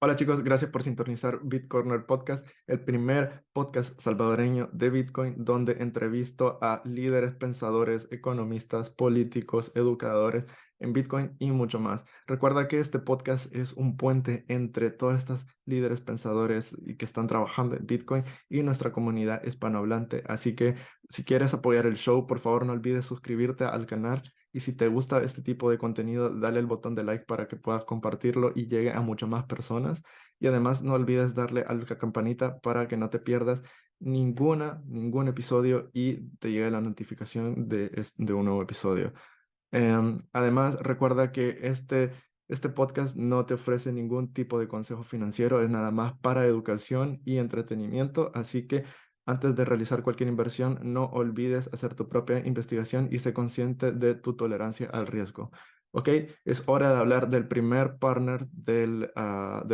Hola chicos, gracias por sintonizar Bitcorner Podcast, el primer podcast salvadoreño de Bitcoin donde entrevisto a líderes, pensadores, economistas, políticos, educadores en Bitcoin y mucho más. Recuerda que este podcast es un puente entre todas estas líderes, pensadores y que están trabajando en Bitcoin y nuestra comunidad hispanohablante. Así que si quieres apoyar el show, por favor no olvides suscribirte al canal. Y si te gusta este tipo de contenido, dale el botón de like para que puedas compartirlo y llegue a muchas más personas. Y además no olvides darle a la campanita para que no te pierdas ningún episodio y te llegue la notificación de un nuevo episodio. Además, recuerda que este podcast no te ofrece ningún tipo de consejo financiero, es nada más para educación y entretenimiento, así que antes de realizar cualquier inversión, no olvides hacer tu propia investigación y sé consciente de tu tolerancia al riesgo. Ok, es hora de hablar del primer partner del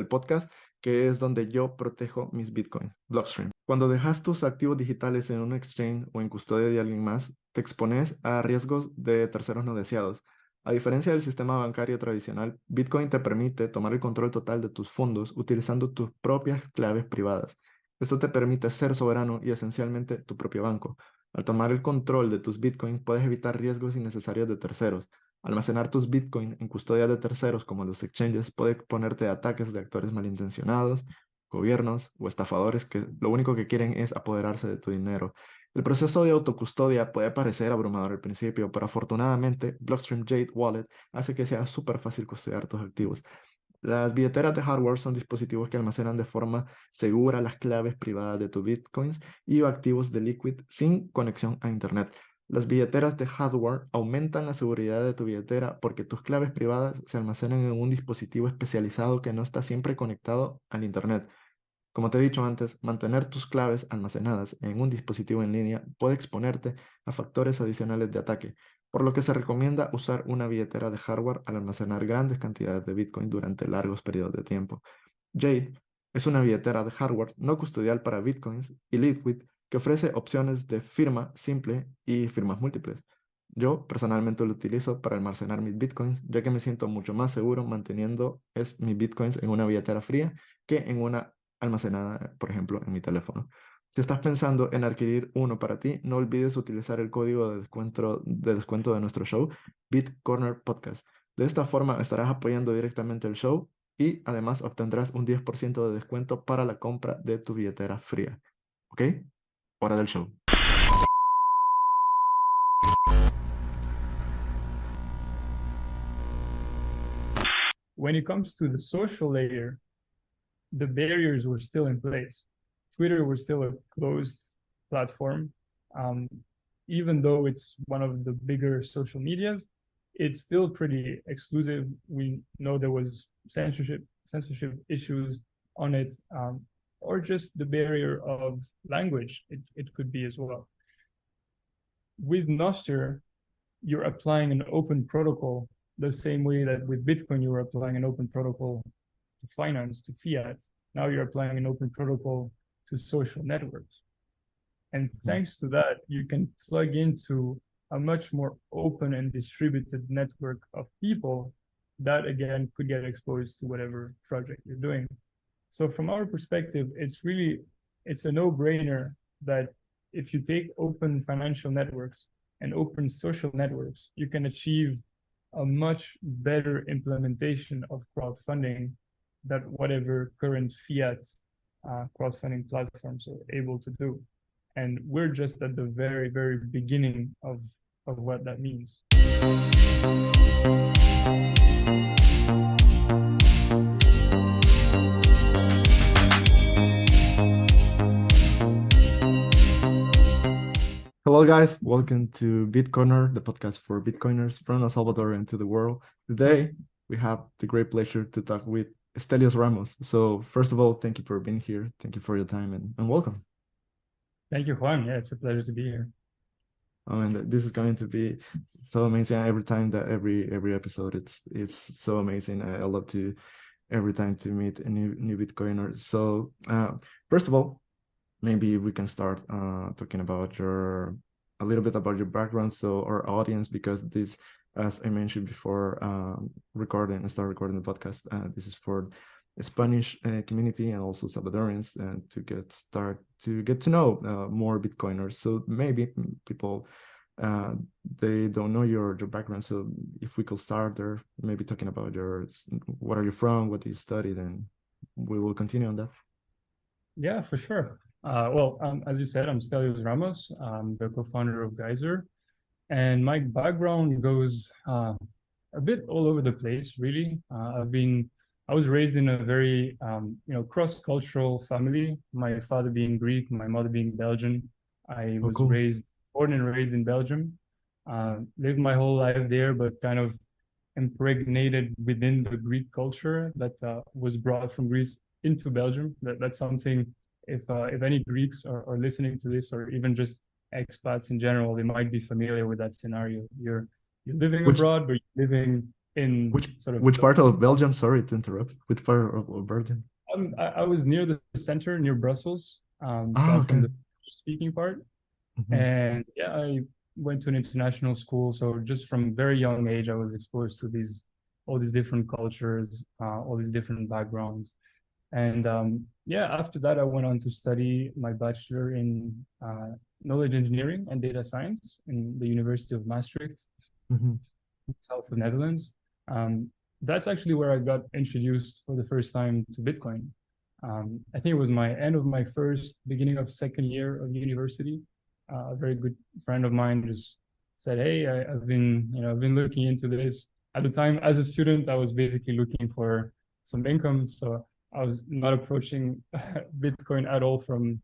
podcast, que es donde yo protejo mis bitcoins, Blockstream. Cuando dejas tus activos digitales en un exchange o en custodia de alguien más, te expones a riesgos de terceros no deseados. A diferencia del sistema bancario tradicional, Bitcoin te permite tomar el control total de tus fondos utilizando tus propias claves privadas. Esto te permite ser soberano y esencialmente tu propio banco. Al tomar el control de tus Bitcoins, puedes evitar riesgos innecesarios de terceros. Almacenar tus Bitcoin en custodia de terceros como los exchanges puede exponerte a ataques de actores malintencionados, gobiernos o estafadores que lo único que quieren es apoderarse de tu dinero. El proceso de autocustodia puede parecer abrumador al principio, pero afortunadamente Blockstream Jade Wallet hace que sea súper fácil custodiar tus activos. Las billeteras de hardware son dispositivos que almacenan de forma segura las claves privadas de tus bitcoins y activos de Liquid sin conexión a Internet. Las billeteras de hardware aumentan la seguridad de tu billetera porque tus claves privadas se almacenan en un dispositivo especializado que no está siempre conectado al Internet. Como te he dicho antes, mantener tus claves almacenadas en un dispositivo en línea puede exponerte a factores adicionales de ataque, por lo que se recomienda usar una billetera de hardware al almacenar grandes cantidades de Bitcoin durante largos periodos de tiempo. Jade es una billetera de hardware no custodial para Bitcoins y Liquid que ofrece opciones de firma simple y firmas múltiples. Yo personalmente lo utilizo para almacenar mis Bitcoins, ya que me siento mucho más seguro manteniendo mis Bitcoins en una billetera fría que en una almacenada, por ejemplo, en mi teléfono. Si estás pensando en adquirir uno para ti, no olvides utilizar el código de descuento de nuestro show, BitCorner Podcast. De esta forma estarás apoyando directamente el show y además obtendrás un 10% de descuento para la compra de tu billetera fría. ¿Ok? Hora del show. When it comes to the social layer, the barriers were still in place. Twitter was still a closed platform. Even though it's one of the bigger social medias, it's still pretty exclusive. We know there was censorship issues on it, or just the barrier of language. It could be as well. With Nostr, you're applying an open protocol the same way that with Bitcoin, you were applying an open protocol to finance, to fiat. Now you're applying an open protocol to social networks. And thanks to that, you can plug into a much more open and distributed network of people that, again, could get exposed to whatever project you're doing. So from our perspective, it's a no-brainer that if you take open financial networks and open social networks, you can achieve a much better implementation of crowdfunding that whatever current fiat crowdfunding platforms are able to do. And we're just at the very, very beginning of what that means. Hello, guys. Welcome to Bitcoiner, the podcast for Bitcoiners from El Salvador and to the world. Today, we have the great pleasure to talk with Stelios Rammos. So, first of all, thank you for being here. Thank you for your time and welcome. Thank you, Juan. Yeah, it's a pleasure to be here. And this is going to be so amazing. Every time that every episode, it's so amazing. I love to every time to meet a new Bitcoiner. So, first of all, maybe we can start talking about a little bit about your background, so our audience, because this, as I mentioned before, start recording the podcast, this is for Spanish community and also Salvadorians to get to know more Bitcoiners. So maybe people they don't know your background. So if we could start there, maybe talking about what are you from, what do you study, then we will continue on that. Yeah, for sure. As you said, I'm Stelios Rammos. I'm the co-founder of Geyser, and my background goes a bit all over the place, really. I was raised in a very, cross-cultural family. My father being Greek, my mother being Belgian. I was cool. Born and raised in Belgium. Lived my whole life there, but kind of impregnated within the Greek culture that was brought from Greece into Belgium. That's something, if any Greeks are listening to this, or even just expats in general, they might be familiar with that scenario. You're living abroad, but you're living in which part of Belgium? Sorry to interrupt. Which part of Belgium? I was near the center, near Brussels. So I'm from the speaking part. Mm-hmm. And yeah, I went to an international school. So just from very young age, I was exposed to all these different cultures, all these different backgrounds. And after that, I went on to study my bachelor in knowledge engineering and data science in the University of Maastricht, south of the Netherlands. That's actually where I got introduced for the first time to Bitcoin. I think it was beginning of second year of university. A very good friend of mine just said, "Hey, I've been looking into this." At the time, as a student, I was basically looking for some income, so I was not approaching Bitcoin at all from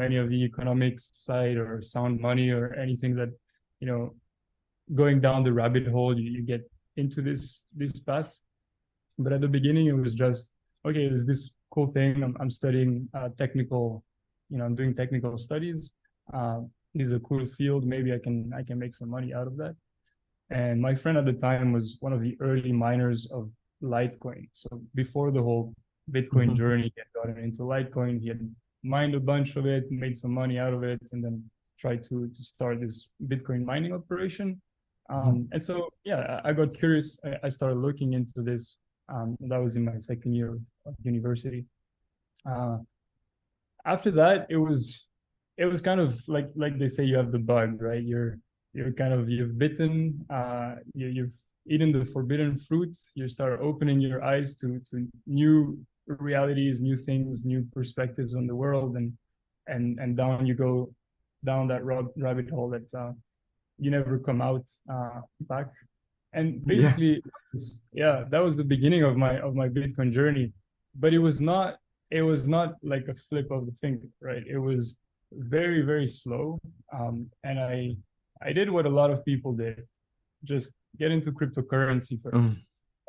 any of the economics side or sound money or anything that, going down the rabbit hole, you get into this path. But at the beginning, it was just, okay, there's this cool thing. I'm studying technical, I'm doing technical studies. This is a cool field. Maybe I can make some money out of that. And my friend at the time was one of the early miners of Litecoin. So before the whole Bitcoin journey, he had gotten into Litecoin. He had mined a bunch of it, made some money out of it, and then tried to start this Bitcoin mining operation. And so, yeah, I got curious. I started looking into this. That was in my second year of university. After that, it was kind of like they say, you have the bug, right? You've bitten, you've eaten the forbidden fruit. You start opening your eyes to new realities, new things, new perspectives on the world, and down you go down that rabbit hole that you never come out back. And basically, that was the beginning of my Bitcoin journey. But it was not like a flip of the finger, right? It was very, very slow. And I did what a lot of people did, just get into cryptocurrency first,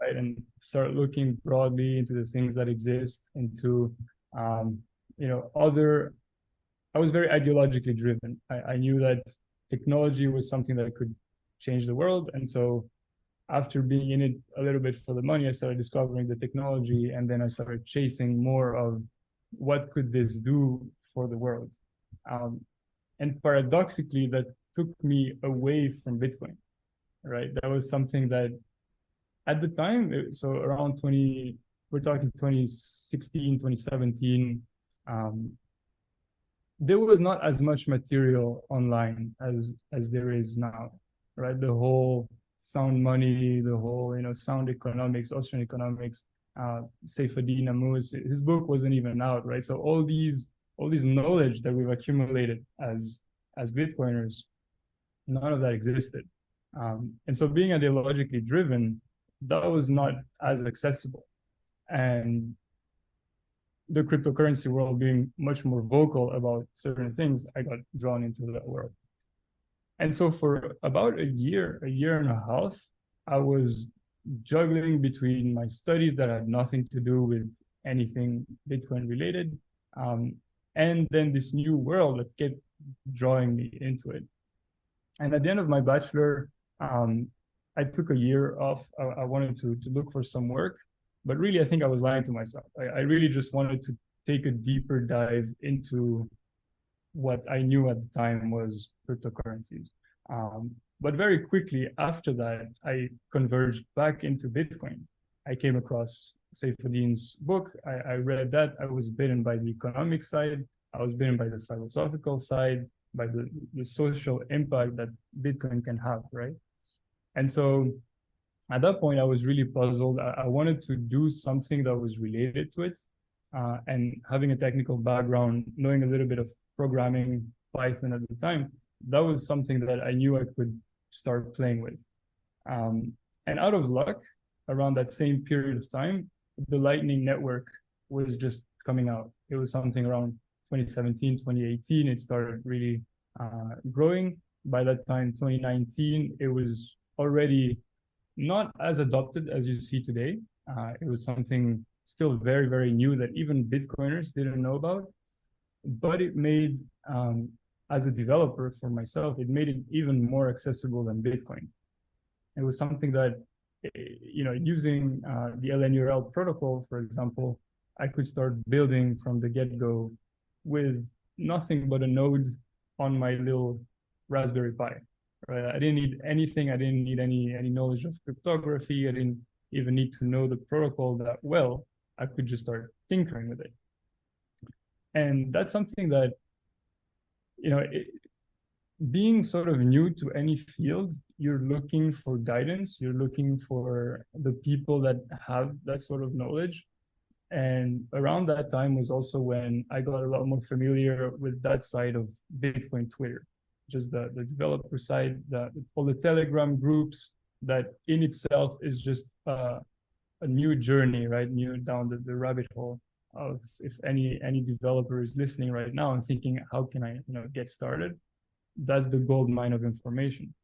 right? And start looking broadly into the things that exist, into I was very ideologically driven. I knew that technology was something that could change the world. And so after being in it a little bit for the money, I started discovering the technology, and then I started chasing more of what could this do for the world. And paradoxically, that took me away from Bitcoin, right? That was something that at the time, so around we're talking 2016, 2017, there was not as much material online as there is now, right? The whole sound money, the whole, sound economics, Austrian economics, Seyfedin Ammous, his book wasn't even out, right? So all these knowledge that we've accumulated as Bitcoiners, none of that existed. And so being ideologically driven, that was not as accessible. And the cryptocurrency world being much more vocal about certain things, I got drawn into that world. And so for about a year and a half, I was juggling between my studies that had nothing to do with anything Bitcoin related, and then this new world that kept drawing me into it. And at the end of my bachelor, I took a year off. I wanted to look for some work, but really, I think I was lying to myself. I really just wanted to take a deeper dive into what I knew at the time was cryptocurrencies. But very quickly after that, I converged back into Bitcoin. I came across Saifeddin's book. I read that. I was bitten by the economic side. I was bitten by the philosophical side, by the social impact that Bitcoin can have, right? And so at that point, I was really puzzled. I wanted to do something that was related to it. And having a technical background, knowing a little bit of programming, Python at the time, that was something that I knew I could start playing with. And out of luck, around that same period of time, the Lightning Network was just coming out. It was something around 2017, 2018. It started really growing. By that time, 2019, it was already not as adopted as you see today. It was something still very, very new that even Bitcoiners didn't know about. But it made, as a developer for myself, it made it even more accessible than Bitcoin. It was something that, using the LNURL protocol, for example, I could start building from the get-go with nothing but a node on my little Raspberry Pi. Right? I didn't need anything. I didn't need any knowledge of cryptography. I didn't even need to know the protocol that well. I could just start tinkering with it. And that's something that, being sort of new to any field, you're looking for guidance. You're looking for the people that have that sort of knowledge. And around that time was also when I got a lot more familiar with that side of Bitcoin Twitter, just the developer side, all the Telegram groups, that in itself is just a new journey, right? New down the rabbit hole of, if any developer is listening right now and thinking, how can I get started? That's the gold mine of information.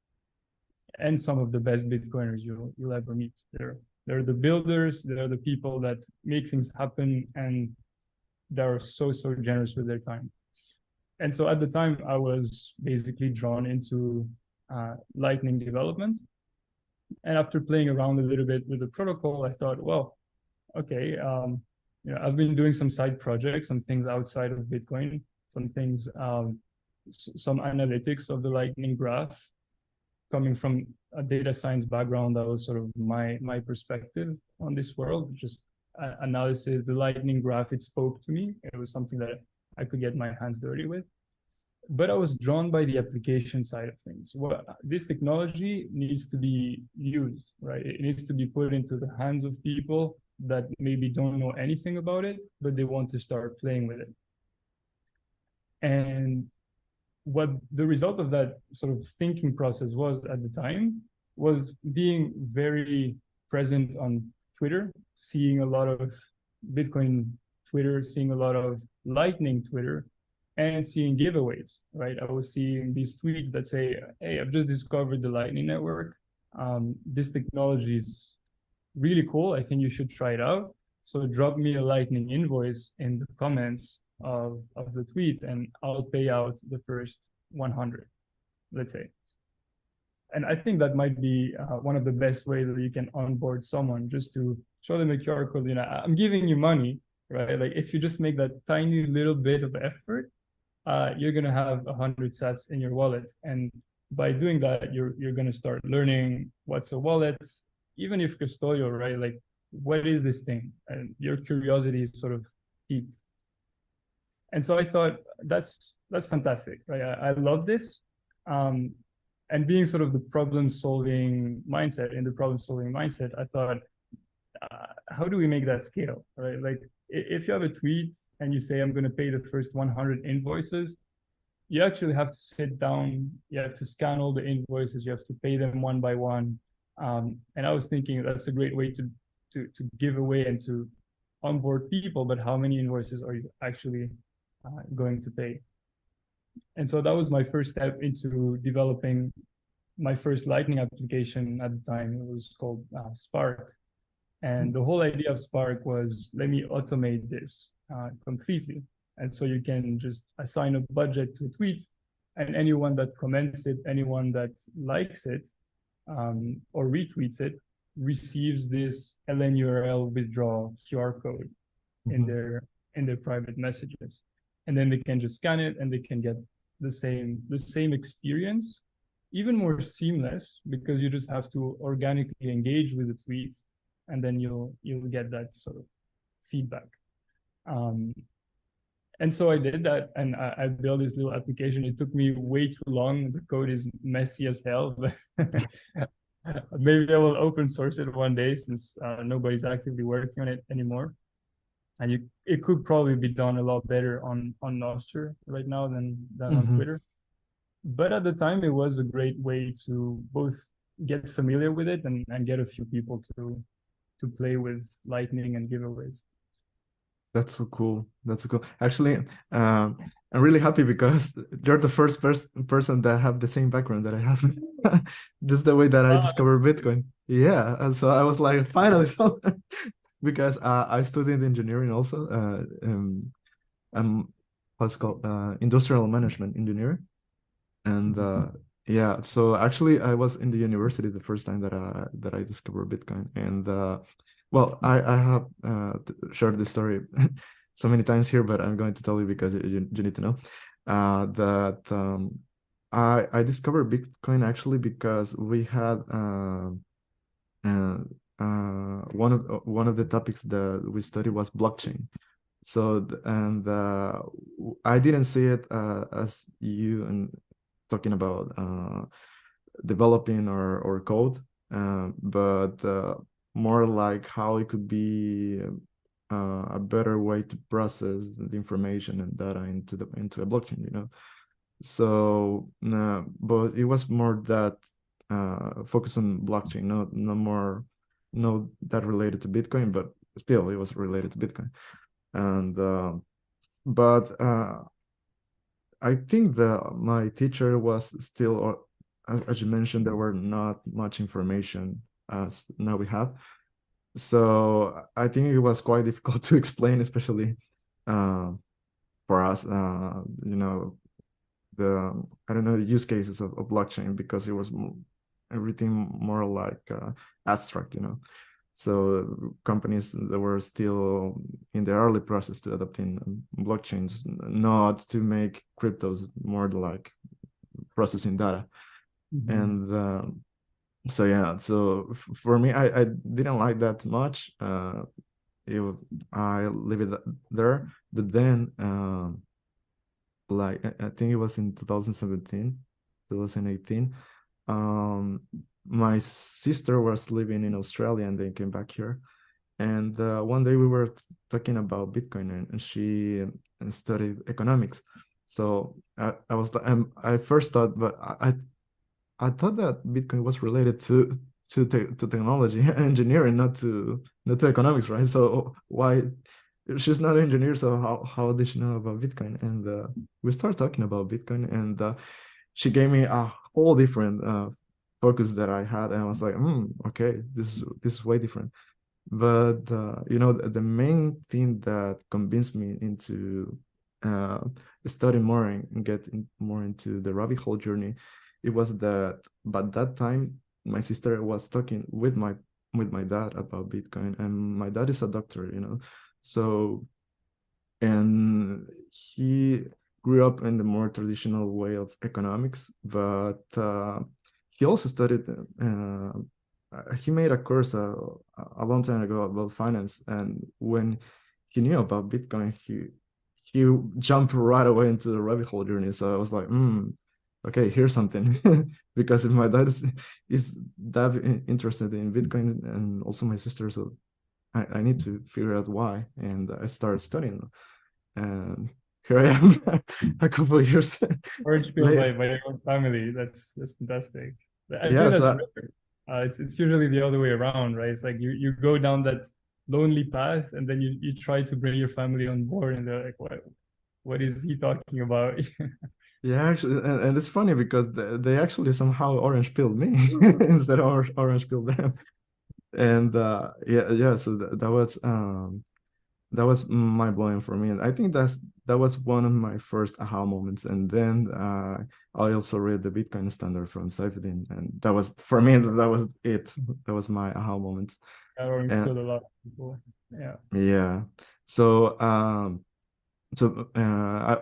And some of the best Bitcoiners you'll ever meet. They're the builders, they're the people that make things happen, and they're so generous with their time. And so at the time, I was basically drawn into Lightning development. And after playing around a little bit with the protocol, I thought, well, okay, I've been doing some side projects, some things outside of Bitcoin, some things, some analytics of the Lightning graph, coming from a data science background. That was sort of my perspective on this world, just analysis. The Lightning graph, it spoke to me. It was something that I could get my hands dirty with. But I was drawn by the application side of things. Well, this technology needs to be used, right? It needs to be put into the hands of people that maybe don't know anything about it, but they want to start playing with it. And what the result of that sort of thinking process was at the time was being very present on Twitter, seeing a lot of Bitcoin Twitter, seeing a lot of Lightning Twitter, and seeing giveaways, right? I was seeing these tweets that say, hey, I've just discovered the Lightning Network. This technology is really cool. I think you should try it out. So drop me a Lightning invoice in the comments of the tweet, and I'll pay out the first 100, let's say. And I think that might be one of the best ways that you can onboard someone, just to show them a QR code. I'm giving you money, right? Like, if you just make that tiny little bit of effort, you're gonna have 100 sats in your wallet. And by doing that, you're gonna start learning what's a wallet, even if custodial, right? Like, what is this thing? And your curiosity is sort of piqued. And so I thought, that's fantastic, right? I love this. And being sort of the problem-solving mindset, I thought, how do we make that scale, right? Like, if you have a tweet and you say, I'm going to pay the first 100 invoices, you actually have to sit down, you have to scan all the invoices, you have to pay them one by one. And I was thinking that's a great way to give away and to onboard people, but how many invoices are you actually going to pay? And so that was my first step into developing my first Lightning application at the time. It was called Spark. And the whole idea of Spark was, let me automate this completely. And so you can just assign a budget to a tweet, and anyone that comments it, anyone that likes it or retweets it, receives this LNURL withdraw QR code in their private messages. And then they can just scan it and they can get the same experience, even more seamless, because you just have to organically engage with the tweet. and then you'll get that sort of feedback. And so I did that, and I built this little application. It took me way too long. The code is messy as hell, but maybe I will open source it one day, since nobody's actively working on it anymore. And it could probably be done a lot better on Nostr right now than on Twitter. But at the time, it was a great way to both get familiar with it and get a few people to play with Lightning and giveaways. That's so cool. That's so cool. Actually, I'm really happy because you're the first person that have the same background that I have. This is the way that I discovered Bitcoin. Yeah, and so I was like, finally, someone. Because I studied engineering also. I'm what's called industrial management engineering, and yeah. So actually, I was in the university the first time that I discovered Bitcoin, and well, I have shared this story so many times here, but I'm going to tell you because you need to know that I discovered Bitcoin actually because we had one of the topics that we studied was blockchain. So I didn't see it as you and talking about developing or code, but more like how it could be a better way to process the information and data into a blockchain, you know. So, but it was more that focus on blockchain, not that related to Bitcoin, but still it was related to Bitcoin. And but I think that my teacher was still, as you mentioned, there were not much information as now we have. So I think it was quite difficult to explain, especially for us, you know, I don't know, the use cases of blockchain, because it was everything more like abstract, you know. So companies that were still in the early process to adopting blockchains, not to make cryptos, more like processing data. And so yeah, so for me, I didn't like that much. I leave it there. But then like I think it was in 2017, 2018. My sister was living in Australia and they came back here. And one day we were talking about Bitcoin, and she studied economics. So I was, I first thought, but I thought that Bitcoin was related to technology engineering, not to economics, right? So why, she's not an engineer, so how did she know about Bitcoin? And we started talking about Bitcoin, and she gave me a whole different focus that I had, and I was like, okay, this is way different. But you know, the main thing that convinced me into studying more and get more into the rabbit hole journey, it was that by that time my sister was talking with my dad about Bitcoin, and my dad is a doctor, you know. So, and he grew up in the more traditional way of economics, but he also studied he made a course a long time ago about finance, and when he knew about Bitcoin, he jumped right away into the rabbit hole journey. So I was like, okay, here's something. Because if my dad is that interested in Bitcoin, and also my sister, so I need to figure out why. And I started studying, and here I am a couple of years Orange pilled by your own family. That's fantastic. I yeah, think that's rare. It's usually the other way around, right? It's like you go down that lonely path, and then you try to bring your family on board, and they're like, what is he talking about? Yeah, actually, and it's funny because they actually somehow orange pilled me instead of orange pilled them. And yeah, so that was mind blowing for me, and I think that was one of my first aha moments. And then I also read the Bitcoin standard from Saifedean, and that was, for me, that was it. That was my aha moment. Orange pilled a lot of people. Yeah. Yeah. So I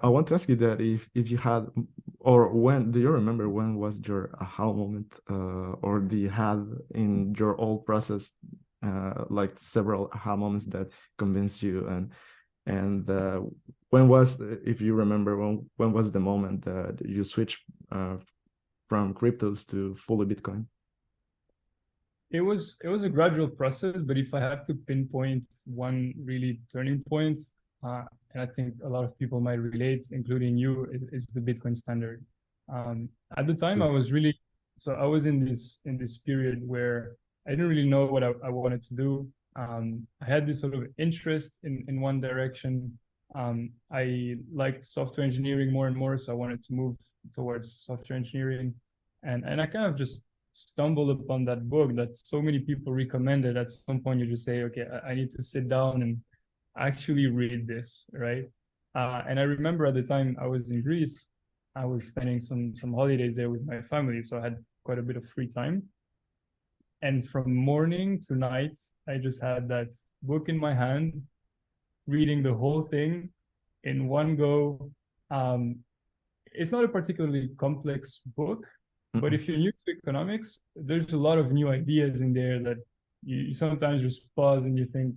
want to ask you that if you had, or when do you remember when was your aha moment, or do you have in your old process like several aha moments that convinced you? And when was, if you remember, when was the moment that you switched from cryptos to fully Bitcoin? It was a gradual process, but if I have to pinpoint one really turning point, and I think a lot of people might relate, including you, is the Bitcoin standard. At the time, I was in this period where I didn't really know what I wanted to do. I had this sort of interest in one direction. I liked software engineering more and more, so I wanted to move towards software engineering, and I kind of just stumbled upon that book that so many people recommended. At some point, you just say, okay, I need to sit down and actually read this, right? And I remember at the time I was in Greece, I was spending some holidays there with my family, so I had quite a bit of free time. And from morning to night, I just had that book in my hand, reading the whole thing in one go. It's not a particularly complex book, but if you're new to economics, there's a lot of new ideas in there that you sometimes just pause and you think,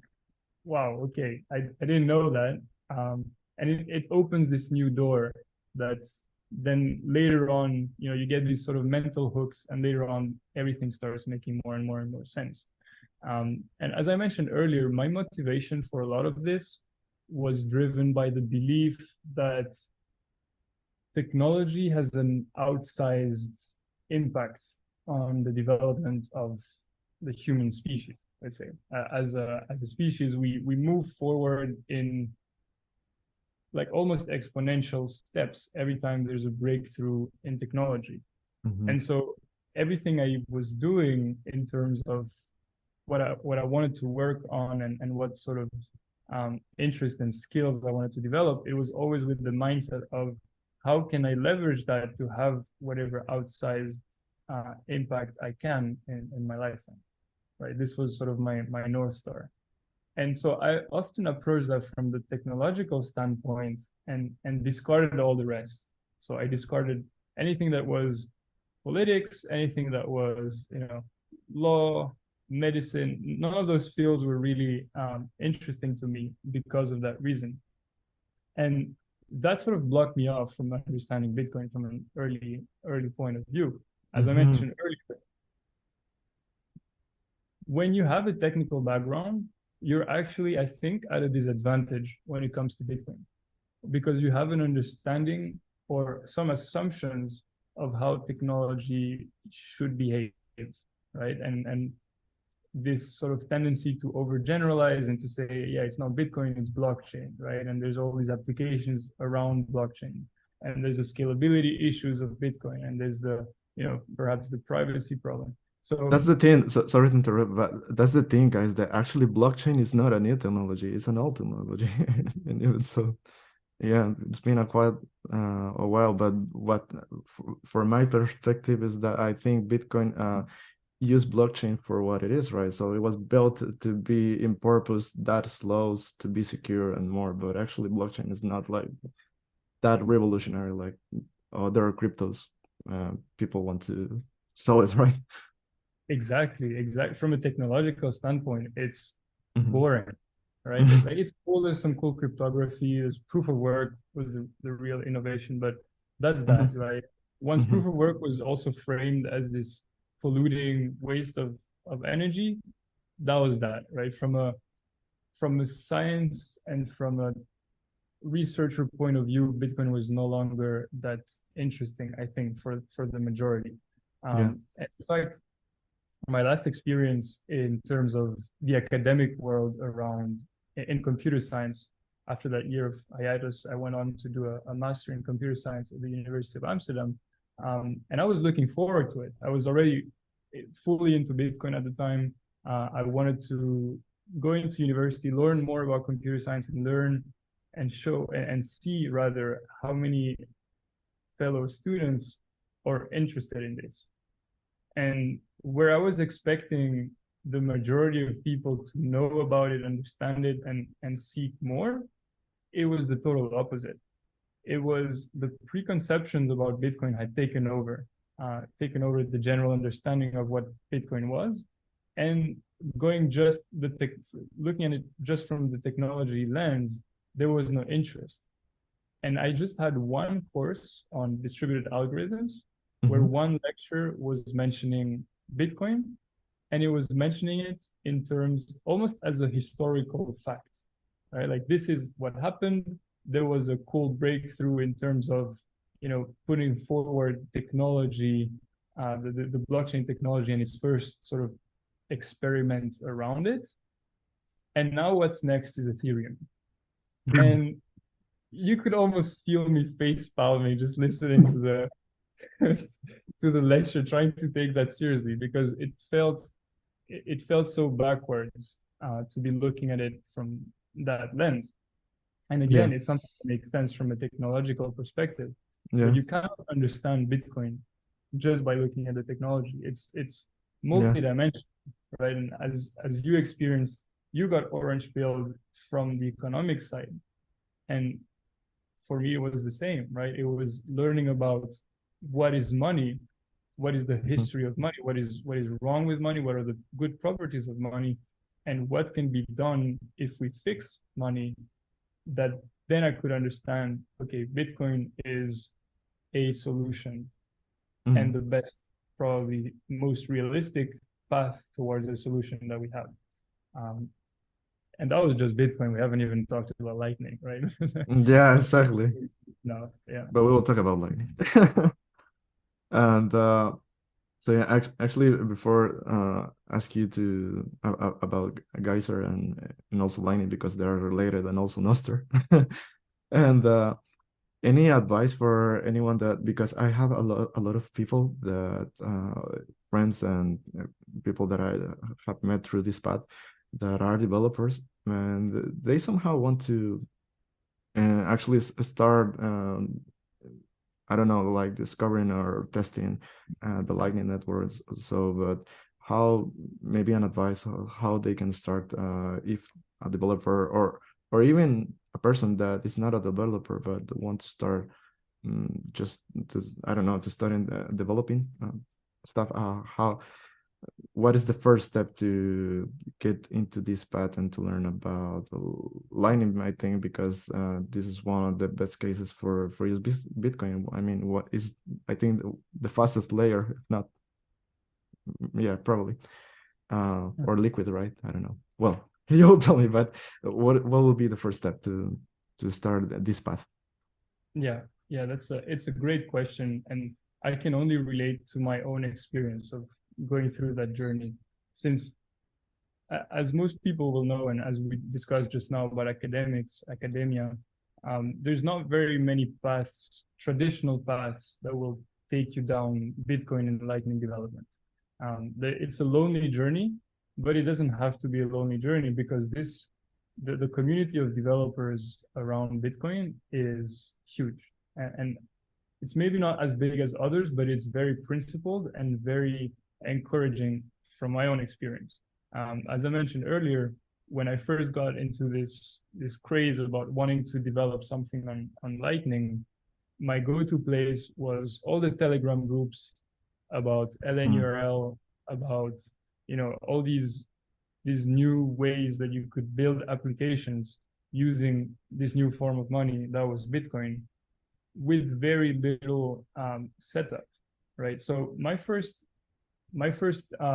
wow, okay, I didn't know that. And it opens this new door that then later on, you get these sort of mental hooks, and later on, everything starts making more and more and more sense. And as I mentioned earlier, my motivation for a lot of this was driven by the belief that technology has an outsized impact on the development of the human species. Let's say, as a species, we move forward in like almost exponential steps every time there's a breakthrough in technology. And so everything I was doing in terms of what I wanted to work on, and what sort of interest and skills I wanted to develop, it was always with the mindset of how can I leverage that to have whatever outsized impact I can in my lifetime, right? This was sort of my North Star. And so I often approach that from the technological standpoint, and discarded all the rest. So I discarded anything that was politics, anything that was, law, medicine. None of those fields were really interesting to me because of that reason. And that sort of blocked me off from understanding Bitcoin from an early point of view. As I mentioned earlier, when you have a technical background, you're actually, I think, at a disadvantage when it comes to Bitcoin, because you have an understanding or some assumptions of how technology should behave, right? And this sort of tendency to overgeneralize and to say, yeah, it's not Bitcoin, it's blockchain, right? And there's all these applications around blockchain, and there's the scalability issues of Bitcoin, and there's the, perhaps the privacy problem. So that's the thing. So, sorry to interrupt, but that's the thing, guys, that actually blockchain is not a new technology, it's an old technology. And even so, yeah, it's been quite a while. But what, for my perspective, is that I think Bitcoin use blockchain for what it is, right? So it was built to be in purpose that slows, to be secure and more. But actually, blockchain is not like that revolutionary like other cryptos. People want to sell it, right? Exactly. From a technological standpoint, it's boring, right? Like, it's cool. There's some cool cryptography. There's proof of work was the real innovation, but that's that, right? Once proof of work was also framed as this polluting waste of energy, that was that, right? From a science and from a researcher point of view, Bitcoin was no longer that interesting, I think, for the majority. In fact, my last experience in terms of the academic world around in computer science, after that year of hiatus, I went on to do a master in computer science at the University of Amsterdam. And I was looking forward to it. I was already fully into Bitcoin at the time. I wanted to go into university, learn more about computer science, and learn and show and see rather how many fellow students are interested in this. And where I was expecting the majority of people to know about it, understand it, and seek more, it was the total opposite. It was the preconceptions about Bitcoin had taken over the general understanding of what Bitcoin was. And going just looking at it just from the technology lens, there was no interest. And I just had one course on distributed algorithms where one lecture was mentioning Bitcoin, and it was mentioning it in terms almost as a historical fact, right? Like, this is what happened. There was a cool breakthrough in terms of, putting forward technology, the blockchain technology and its first sort of experiment around it. And now what's next is Ethereum. And you could almost feel me face palming just listening to the to the lecture, trying to take that seriously, because it felt so backwards to be looking at it from that lens. And again, it's something that makes sense from a technological perspective, but you cannot understand Bitcoin just by looking at the technology. It's multi-dimensional, right? And as you experienced, you got orange pilled from the economic side, and for me it was the same, right? It was learning about what is money, what is the history of money, what is wrong with money, what are the good properties of money, and what can be done if we fix money. That then I could understand, okay, Bitcoin is a solution and the best, probably most realistic path towards a solution that we have. And that was just Bitcoin. We haven't even talked about Lightning, right? Yeah, exactly. No, yeah. But we will talk about Lightning. And so yeah, actually, before ask you to about Geyser and also Lightning, because they are related, and also Nostr. And any advice for anyone that, because I have a lot of people that friends and people that I have met through this path that are developers, and they somehow want to actually start I don't know, like discovering or testing the Lightning networks. So, but how, maybe an advice of how they can start if a developer or even a person that is not a developer but want to start just to, I don't know, to start in developing stuff. What is the first step to get into this path and to learn about Lightning, I think, because this is one of the best cases for use Bitcoin. I mean, what is, I think, the fastest layer, if not, yeah, probably, or liquid, right? I don't know. Well, you'll tell me, but what will be the first step to start this path? Yeah, it's a great question, and I can only relate to my own experience of going through that journey, since as most people will know, and as we discussed just now about academia, there's not very many paths, traditional paths, that will take you down Bitcoin and Lightning development. It's a lonely journey, but it doesn't have to be a lonely journey, because the community of developers around Bitcoin is huge, and it's maybe not as big as others, but it's very principled and very encouraging from my own experience. As I mentioned earlier, when I first got into this craze about wanting to develop something on Lightning, my go-to place was all the Telegram groups about LNURL, about all these new ways that you could build applications using this new form of money that was Bitcoin, with very little setup, right? So my first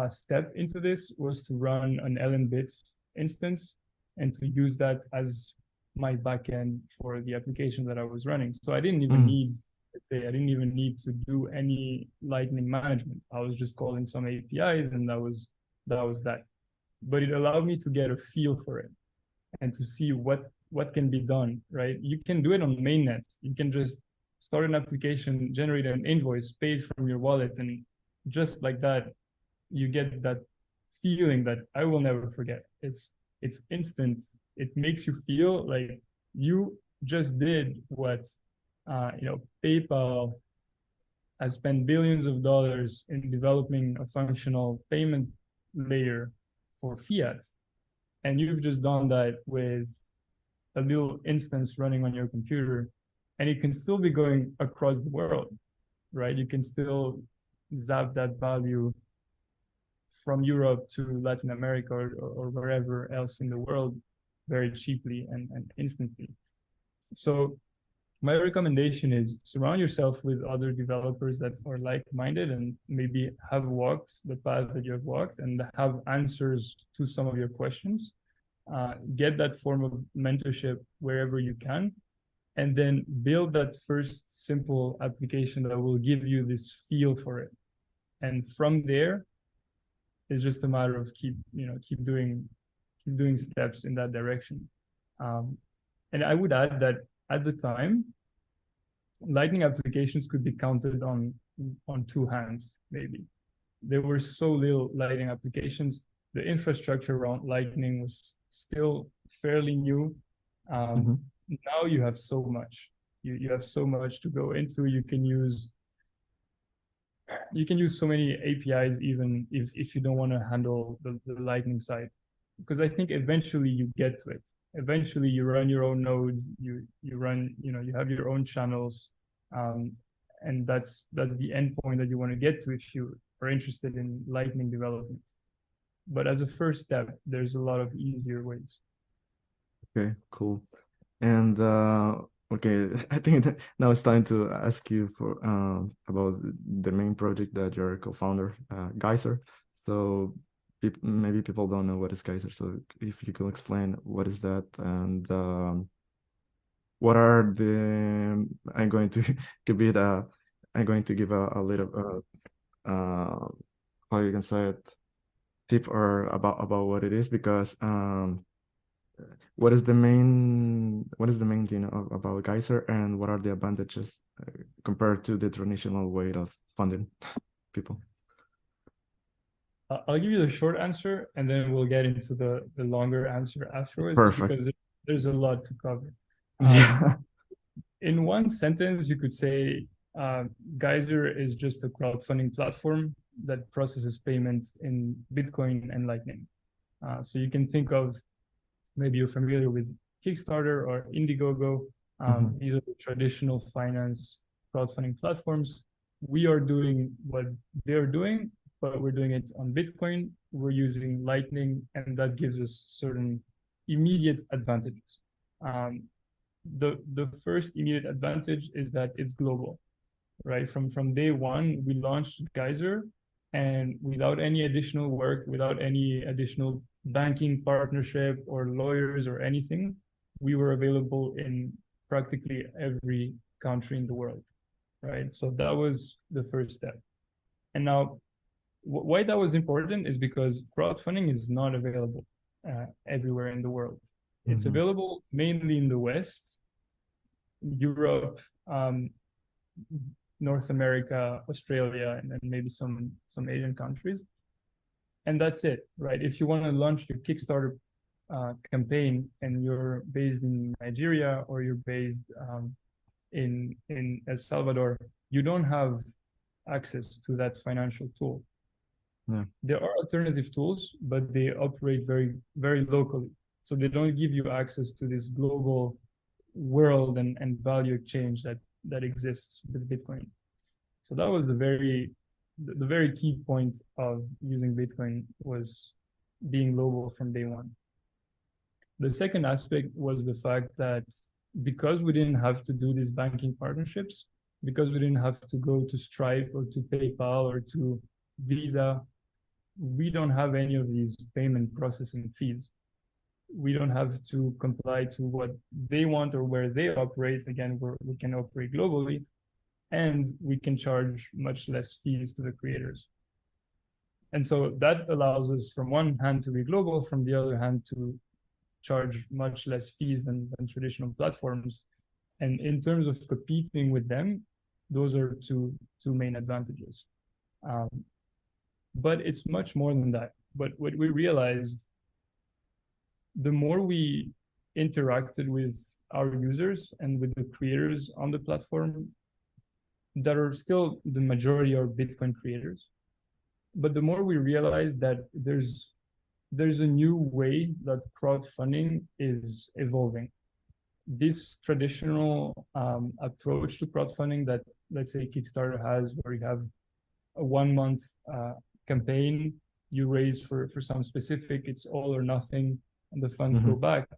step into this was to run an LNbits instance and to use that as my backend for the application that I was running. So I didn't even need, let's say, I didn't even need to do any Lightning management. I was just calling some APIs, and that was that. But it allowed me to get a feel for it and to see what can be done, right? You can do it on mainnet. You can just start an application, generate an invoice, pay it from your wallet, and just like that, you get that feeling that I will never forget. It's instant. It makes you feel like you just did what PayPal has spent billions of dollars in developing a functional payment layer for fiat, and you've just done that with a little instance running on your computer, and it can still be going across the world, right? You can still zap that value from Europe to Latin America or wherever else in the world very cheaply and instantly. So my recommendation is surround yourself with other developers that are like-minded and maybe have walked the path that you have walked and have answers to some of your questions. Get that form of mentorship wherever you can, and then build that first simple application that will give you this feel for it. And from there, it's just a matter of keep doing steps in that direction. And I would add that at the time, Lightning applications could be counted on two hands, maybe. There were so little Lightning applications. The infrastructure around Lightning was still fairly new. Now you have so much. You have so much to go into. You can use so many APIs, even if you don't want to handle the Lightning side, because I think eventually you get to it. Eventually you run your own nodes, you have your own channels, and that's the end point that you want to get to if you are interested in Lightning development. But as a first step, there's a lot of easier ways. Okay, cool. And okay, I think that now it's time to ask you for about the main project that you're a co-founder, Geyser. So maybe people don't know what is Geyser. So if you can explain what is that, and what are the I'm going to give a little how you can say it, tip or about what it is, because what is the main thing about Geyser, and what are the advantages compared to the traditional way of funding people? I'll give you the short answer, and then we'll get into the longer answer afterwards. Perfect. Because there's a lot to cover. Yeah. In one sentence, you could say Geyser is just a crowdfunding platform that processes payments in Bitcoin and Lightning. So you can think of, maybe you're familiar with Kickstarter or Indiegogo. These are the traditional finance crowdfunding platforms. We are doing what they're doing, but we're doing it on Bitcoin. We're using Lightning, and that gives us certain immediate advantages. The first immediate advantage is that it's global, right? From day one, we launched Geyser, and without any additional work, without any additional banking partnership or lawyers or anything, we were available in practically every country in the world, right? So that was the first step. And now, why that was important is because crowdfunding is not available everywhere in the world. It's available mainly in the West, Europe, North America, Australia, and then maybe some Asian countries. And that's it, right? If you want to launch your Kickstarter campaign and you're based in Nigeria or you're based in El Salvador, you don't have access to that financial tool. Yeah. There are alternative tools, but they operate very, very locally. So they don't give you access to this global world and value exchange that exists with Bitcoin. So that was the very key point of using Bitcoin, was being global from day one. The second aspect was the fact that because we didn't have to do these banking partnerships, because we didn't have to go to Stripe or to PayPal or to Visa, we don't have any of these payment processing fees. We don't have to comply to what they want or where they operate. Again, we can operate globally, and we can charge much less fees to the creators. And so that allows us, from one hand, to be global, from the other hand, to charge much less fees than traditional platforms. And in terms of competing with them, those are two main advantages. But it's much more than that. But what we realized, the more we interacted with our users and with the creators on the platform, that are still the majority are Bitcoin creators, but the more we realized that there's a new way that crowdfunding is evolving. This traditional approach to crowdfunding that, let's say, Kickstarter has, where you have a 1 month campaign, you raise for some specific, it's all or nothing, and the funds go back.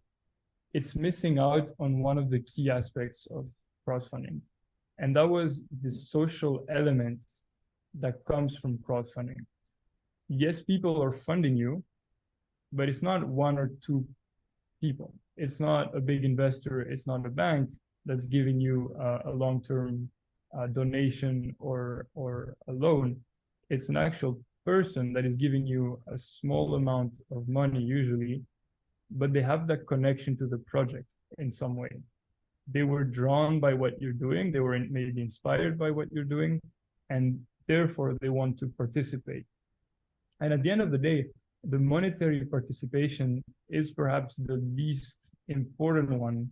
It's missing out on one of the key aspects of crowdfunding. And that was the social element that comes from crowdfunding. Yes, people are funding you, but it's not one or two people. It's not a big investor. It's not a bank that's giving you a long-term donation or a loan. It's an actual person that is giving you a small amount of money usually, but they have that connection to the project in some way. They were drawn by what you're doing. They were maybe inspired by what you're doing, and therefore they want to participate. And at the end of the day, the monetary participation is perhaps the least important one,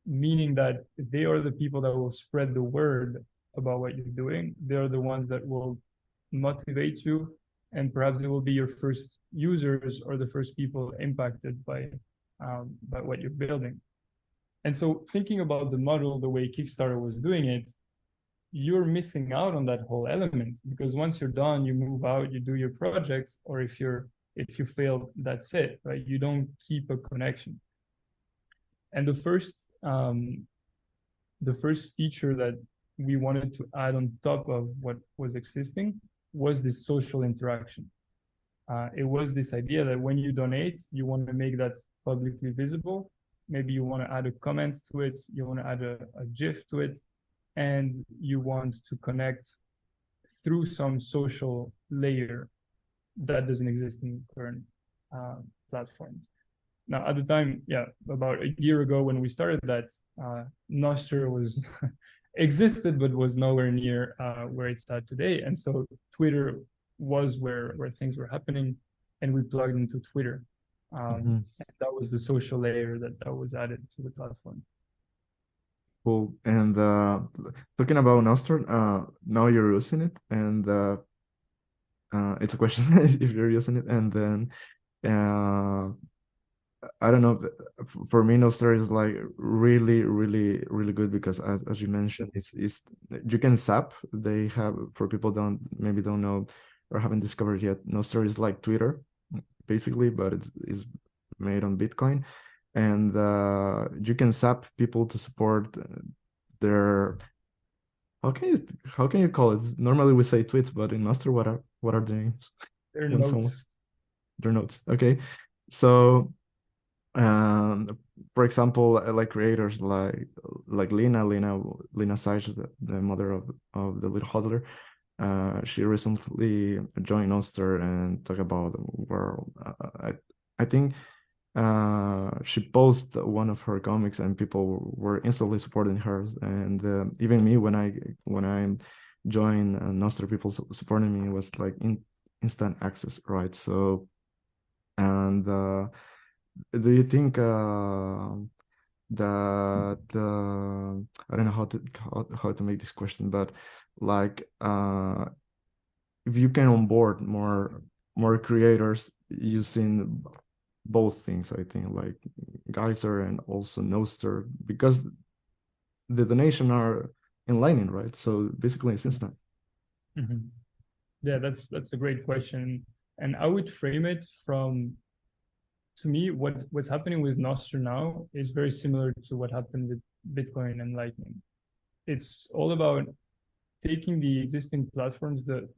meaning that they are the people that will spread the word about what you're doing. They're the ones that will motivate you, and perhaps they will be your first users or the first people impacted by what you're building. And so thinking about the model, the way Kickstarter was doing it, you're missing out on that whole element, because once you're done, you move out, you do your project, or if you fail, that's it, right? You don't keep a connection. And the first feature that we wanted to add on top of what was existing was this social interaction. It was this idea that when you donate, you want to make that publicly visible. Maybe you want to add a comment to it, you want to add a GIF to it, and you want to connect through some social layer that doesn't exist in current platforms. Now, at the time, about a year ago when we started that, Nostr was existed, but was nowhere near where it's at today. And so Twitter was where things were happening, and we plugged into Twitter. And that was the social layer that was added to the platform. Cool. And talking about Nostr, now you're using it, and it's a question if you're using it. And then I don't know, for me Nostr is like really, really, really good, because as you mentioned, it's you can zap. They have, for people don't know or haven't discovered yet, Nostr is like Twitter basically, but it's made on Bitcoin. And you can zap people to support their, how can you call it? Normally we say tweets, but in Nostr, what are the names? Their notes. Their notes. Okay, so for example, like creators like Lina Sage, the mother of the little hodler. She recently joined Nostr and talked about the world. I think she posted one of her comics, and people were instantly supporting her. And even me, when I joined Nostr, people supporting me. It was like instant access, right? So, and do you think that I don't know how to make this question, but like if you can onboard more creators using both things, I think, like Geyser and also Nostr, because the donation are in Lightning, right? So basically it's instant. Yeah, that's a great question, and I would frame it from, to me, what's happening with Nostr now is very similar to what happened with Bitcoin and Lightning. It's all about taking the existing platforms, the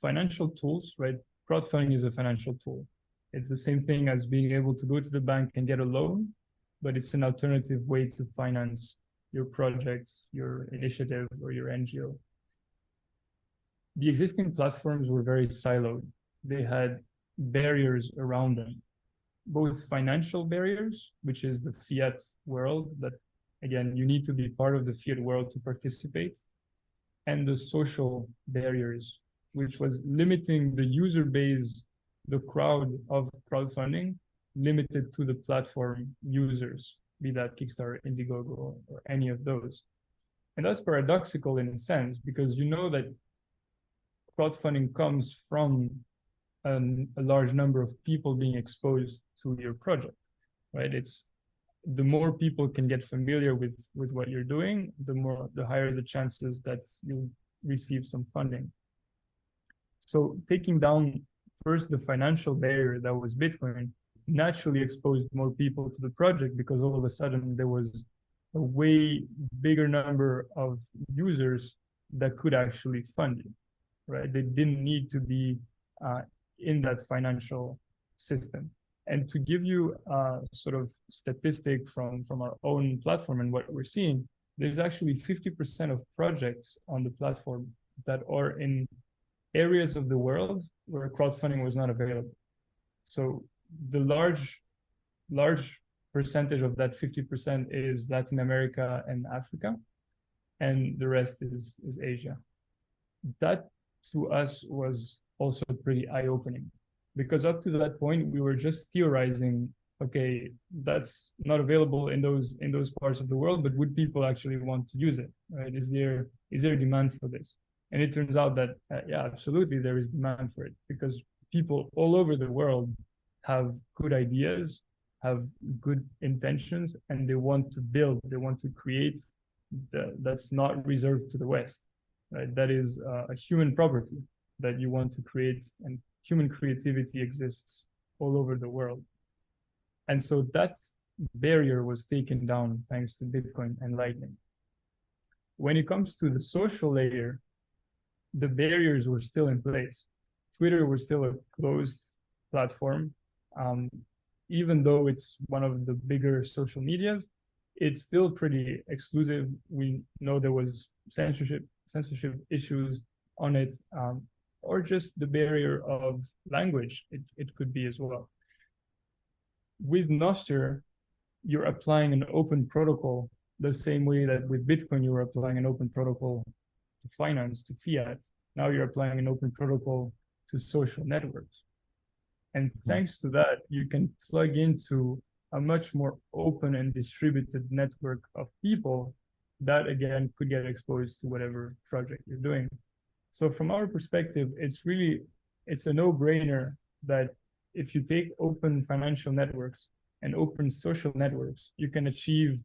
financial tools, right? Crowdfunding is a financial tool. It's the same thing as being able to go to the bank and get a loan, but it's an alternative way to finance your projects, your initiative, or your NGO. The existing platforms were very siloed. They had barriers around them, both financial barriers, which is the fiat world, that again, you need to be part of the fiat world to participate, and the social barriers, which was limiting the user base, the crowd of crowdfunding, limited to the platform users, be that Kickstarter, Indiegogo, or any of those. And that's paradoxical in a sense, because you know that crowdfunding comes from a large number of people being exposed to your project, right? It's the more people can get familiar with what you're doing, the higher the chances that you receive some funding. So taking down first, the financial barrier that was Bitcoin naturally exposed more people to the project because all of a sudden there was a way bigger number of users that could actually fund it, right? They didn't need to be in that financial system. And to give you a sort of statistic from our own platform and what we're seeing, there's actually 50% of projects on the platform that are in areas of the world where crowdfunding was not available. So the large percentage of that 50% is Latin America and Africa, and the rest is Asia. That to us was also pretty eye-opening, because up to that point we were just theorizing, okay, that's not available in those parts of the world, but would people actually want to use it, right? Is there demand for this? And it turns out that yeah, absolutely there is demand for it, because people all over the world have good ideas, have good intentions, and they want to build, they want to create. That's not reserved to the West, right? That is a human property that you want to create, and human creativity exists all over the world. And so that barrier was taken down thanks to Bitcoin and Lightning. When it comes to the social layer, the barriers were still in place. Twitter was still a closed platform. Even though it's one of the bigger social medias, it's still pretty exclusive. We know there was censorship issues on it, or just the barrier of language. It could be as well. With Nostr, you're applying an open protocol the same way that with Bitcoin you were applying an open protocol to finance, to fiat. Now you're applying an open protocol to social networks. And thanks to that, you can plug into a much more open and distributed network of people that, again, could get exposed to whatever project you're doing. So from our perspective, it's a no-brainer that if you take open financial networks and open social networks, you can achieve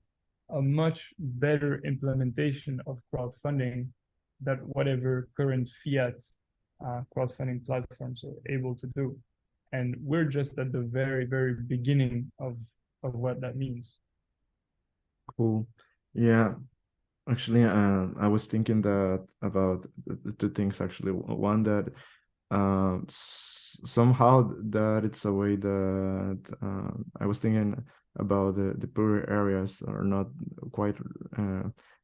a much better implementation of crowdfunding than whatever current fiat crowdfunding platforms are able to do. And we're just at the very, very beginning of what that means. Cool. Yeah. Actually, I was thinking that about the two things, actually. One, that somehow that it's a way that I was thinking about the poorer areas are not quite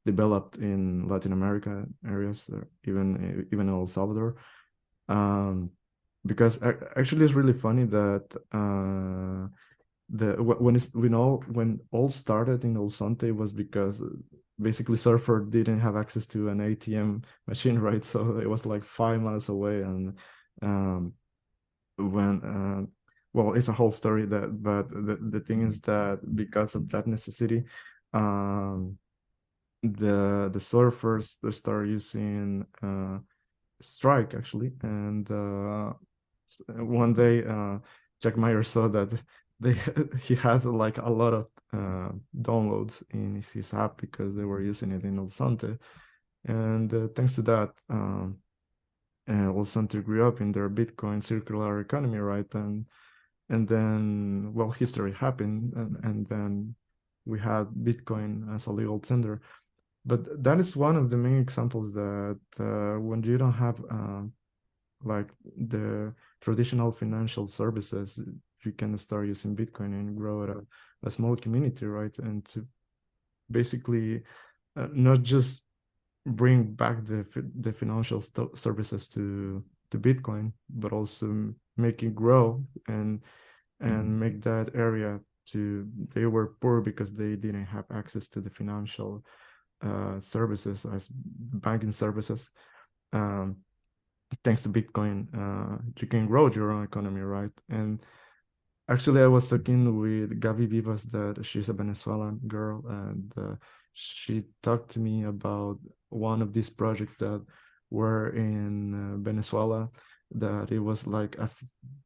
developed in Latin America areas, or even in El Salvador. Because actually it's really funny that when all started in El Sante was because basically Surfer didn't have access to an ATM machine, right? So it was like 5 miles away, and well, it's a whole story, but the thing is that because of that necessity, the surfers, they start using Strike, actually, and one day Jack Meyer saw that he has like a lot of downloads in his app because they were using it in El Sante, and thanks to that, El Sante grew up in their Bitcoin circular economy, right? And then, well, history happened, and then we had Bitcoin as a legal tender. But that is one of the main examples that when you don't have like the traditional financial services, you can start using Bitcoin and grow a small community, right? And to basically not just bring back the financial services to Bitcoin, but also make it grow and make that area they were poor because they didn't have access to the financial services as banking services. Thanks to Bitcoin, you can grow your own economy, right? And actually, I was talking with Gaby Vivas, that she's a Venezuelan girl, and she talked to me about one of these projects that were in Venezuela, that it was like a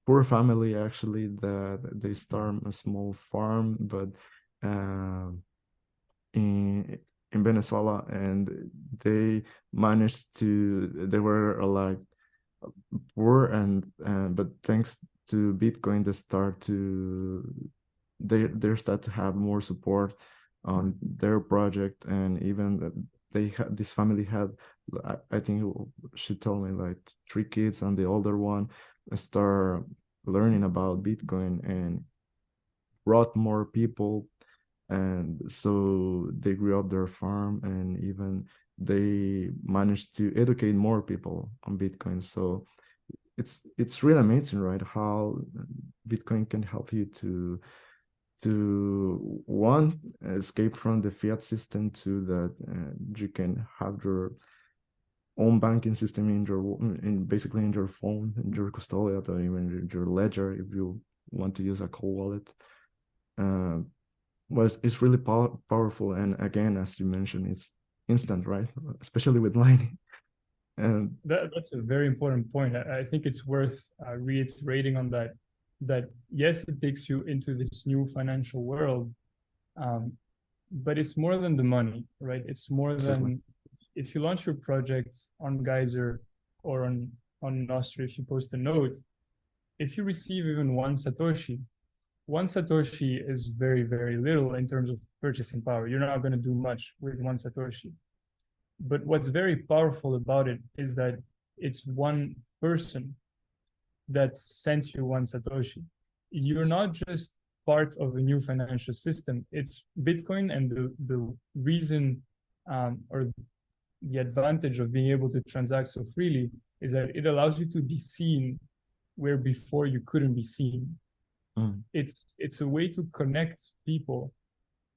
poor family, actually, that they start a small farm, but in Venezuela, and they were like poor, and but thanks to Bitcoin, they start to have more support on their project. And even that this family had, I think she told me, like 3 kids, and the older one start learning about Bitcoin and brought more people, and so they grew up their farm, and even they managed to educate more people on Bitcoin. So it's really amazing, right? How Bitcoin can help you to one, escape from the fiat system, to that you can have your own banking system in basically in your phone, in your custodial, or even your ledger if you want to use a cold wallet. Uh, was it's really powerful, and again, as you mentioned, it's instant, right? Especially with Lightning. And That's a very important point. I think it's worth reiterating on that. That yes, it takes you into this new financial world, um, but it's more than the money, right? It's more exactly. than if you launch your project on Geyser or on Nostra, if you post a note, if you receive even one Satoshi is very, very little in terms of purchasing power. You're not going to do much with one Satoshi. But what's very powerful about it is that it's one person that sent you one Satoshi. You're not just part of a new financial system. It's Bitcoin, and the reason or the advantage of being able to transact so freely is that it allows you to be seen where before you couldn't be seen. Mm. It's a way to connect people,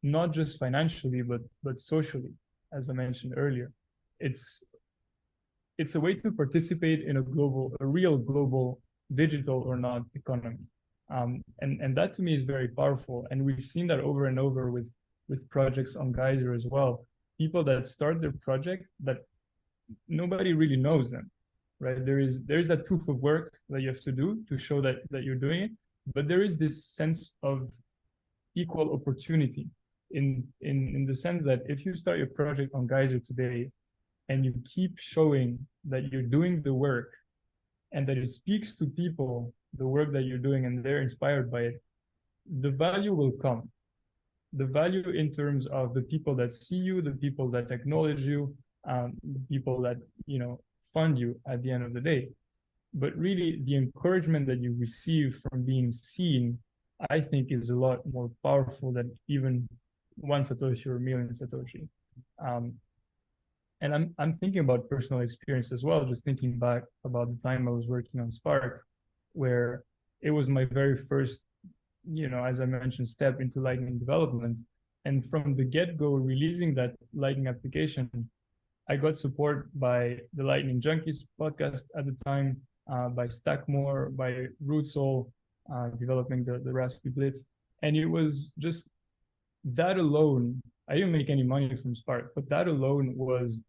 not just financially, but socially, as I mentioned earlier. It's it's a way to participate in a real global, digital or not, economy. And that to me is very powerful. And we've seen that over and over with projects on Geyser as well. People that start their project that nobody really knows them, right? There is that proof of work that you have to do to show that you're doing it, but there is this sense of equal opportunity in the sense that if you start your project on Geyser today and you keep showing that you're doing the work and that it speaks to people the work that you're doing and they're inspired by it, the value will come. The value in terms of the people that see you, the people that acknowledge you, the people that fund you at the end of the day. But really, the encouragement that you receive from being seen, I think, is a lot more powerful than even one Satoshi or a million Satoshi. And I'm thinking about personal experience as well, just thinking back about the time I was working on Spark, where it was my very first, as I mentioned, step into Lightning development. And from the get-go, releasing that Lightning application, I got support by the Lightning Junkies podcast at the time, by Stackmore, by Rootsol, developing the Raspberry Blitz. And it was just that alone. I didn't make any money from Spark, but that alone was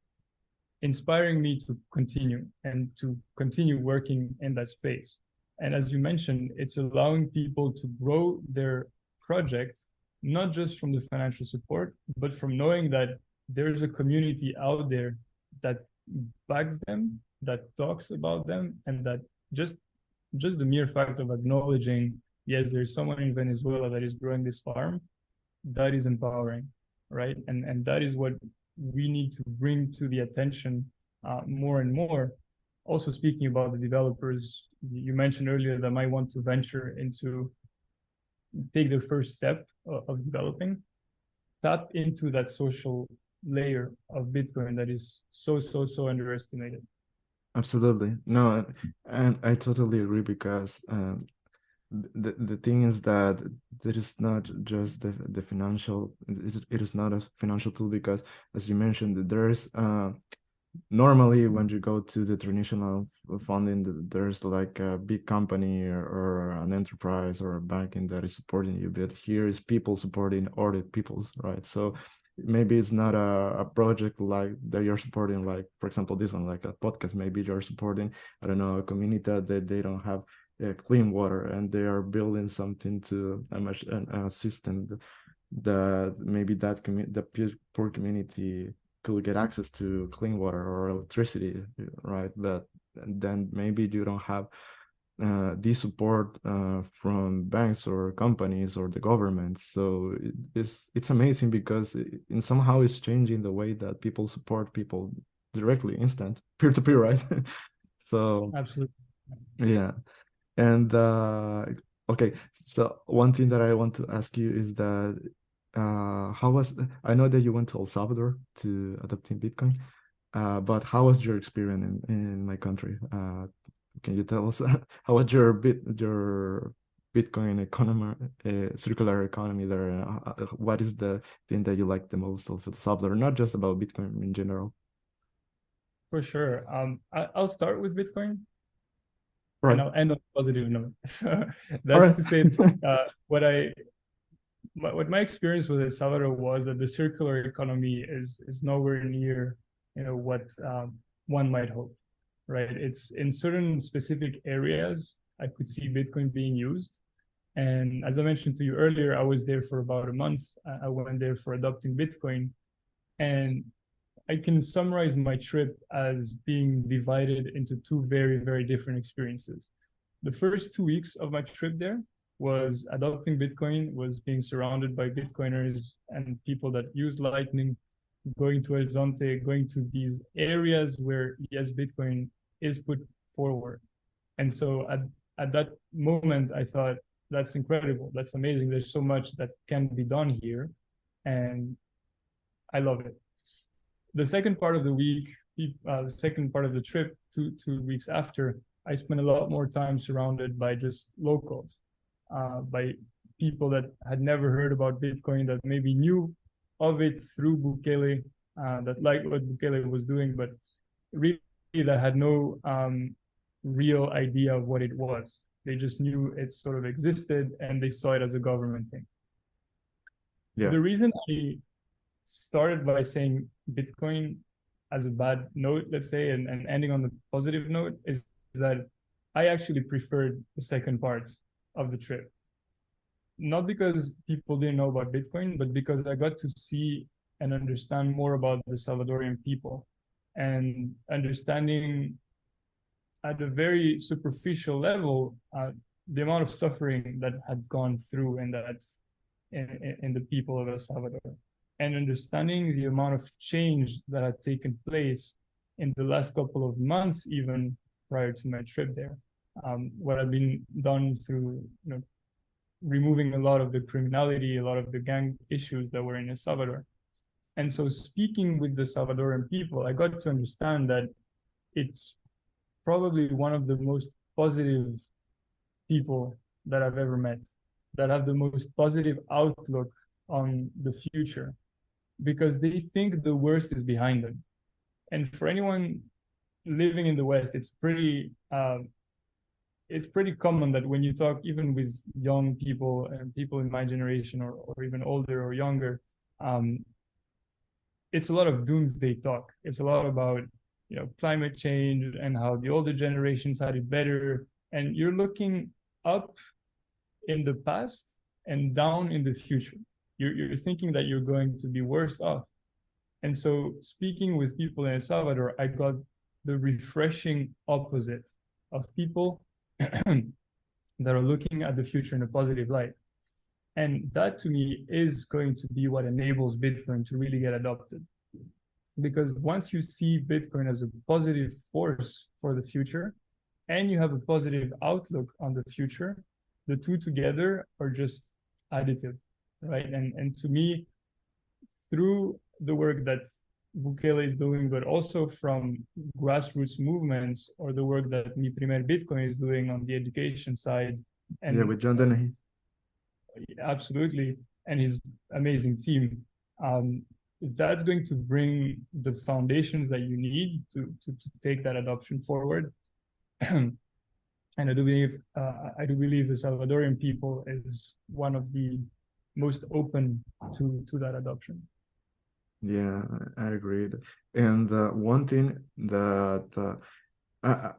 inspiring me to continue working in that space. And as you mentioned, it's allowing people to grow their projects, not just from the financial support, but from knowing that there's a community out there that backs them, that talks about them, and that just the mere fact of acknowledging, yes, there's someone in Venezuela that is growing this farm, that is empowering, right? And that is what we need to bring to the attention more and more. Also, speaking about the developers, you mentioned earlier that might want to venture into, take the first step of developing, tap into that social layer of Bitcoin that is so underestimated. Absolutely. No, and I totally agree, because the thing is that there is not just the financial, it is not a financial tool, because as you mentioned, there's normally when you go to the traditional funding, there's like a big company or an enterprise or a banking that is supporting you, but here is people supporting other people's, right? So maybe it's not a project like that you're supporting, like for example this one, like a podcast. Maybe you're supporting, I don't know, a community that they don't have clean water, and they are building something to a system that maybe the poor community could get access to clean water or electricity, right? But then maybe you don't have this support from banks or companies or the government. So it's amazing because in somehow it's changing the way that people support people directly, instant, peer-to-peer, right? So Absolutely. yeah. And okay, so one thing that I want to ask you is that how was, I know that you went to El Salvador to adopting Bitcoin, but how was your experience in my country? Can you tell us how was your Bitcoin economy, circular economy there? What is the thing that you like the most of El Salvador? Not just about Bitcoin in general. For sure. I'll start with Bitcoin Right. and I'll end on a positive note. All That's right. to say, what my experience with El Salvador was that the circular economy is nowhere near, what one might hope, right? It's in certain specific areas I could see Bitcoin being used. And as I mentioned to you earlier, I was there for about a month. I went there for adopting Bitcoin. And I can summarize my trip as being divided into two very, very different experiences. The first 2 weeks of my trip there was adopting Bitcoin, was being surrounded by Bitcoiners and people that use Lightning, going to El Zonte, going to these areas where, yes, Bitcoin is put forward. And so at that moment, I thought, that's incredible. That's amazing. There's so much that can be done here. And I love it. The second part of the week, the second part of the trip, two weeks after, I spent a lot more time surrounded by just locals, by people that had never heard about Bitcoin, that maybe knew of it through Bukele, that liked what Bukele was doing, but really that had no real idea of what it was. They just knew it sort of existed and they saw it as a government thing. Yeah. The reason I started by saying Bitcoin as a bad note, let's say, and ending on the positive note is that I actually preferred the second part of the trip. Not because people didn't know about Bitcoin, but because I got to see and understand more about the Salvadorian people and understanding at a very superficial level the amount of suffering that had gone through and that's in the people of El Salvador, and understanding the amount of change that had taken place in the last couple of months, even prior to my trip there. What had been done through, removing a lot of the criminality, a lot of the gang issues that were in El Salvador. And so speaking with the Salvadoran people, I got to understand that it's probably one of the most positive people that I've ever met, that have the most positive outlook on the future, because they think the worst is behind them. And for anyone living in the West, it's pretty common that when you talk even with young people and people in my generation or even older or younger, it's a lot of doomsday talk. It's a lot about climate change and how the older generations had it better. And you're looking up in the past and down in the future. You're thinking that you're going to be worse off. And so speaking with people in El Salvador, I got the refreshing opposite of people that are looking at the future in a positive light. And that to me is going to be what enables Bitcoin to really get adopted. Because once you see Bitcoin as a positive force for the future, and you have a positive outlook on the future, the two together are just additive, right? And to me, through the work that Bukele is doing, but also from grassroots movements or the work that Mi Primer Bitcoin is doing on the education side. And yeah, with John Dennehy. Absolutely. And his amazing team. That's going to bring the foundations that you need to take that adoption forward. And I do believe the Salvadorian people is one of the most open to that adoption. Yeah, I agree. And one thing that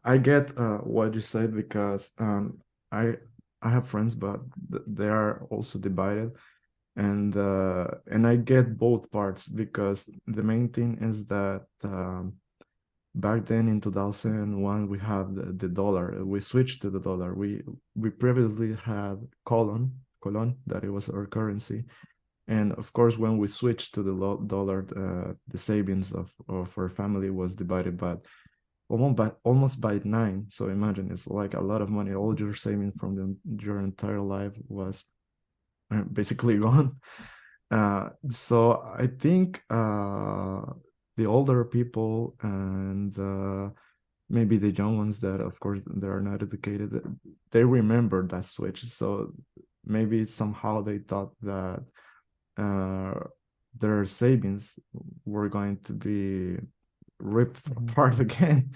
I get what you said, because I have friends, but they are also divided, and I get both parts, because the main thing is that back then in 2001 we had the dollar. We switched to the dollar. We previously had colon, that it was our currency. And of course, when we switched to the dollar, the savings of our family was divided by almost by 9. So imagine, it's like a lot of money. All your savings from your entire life was basically gone. So I think the older people and maybe the young ones that, of course, they are not educated, they remember that switch. So maybe somehow they thought that their savings were going to be ripped apart again,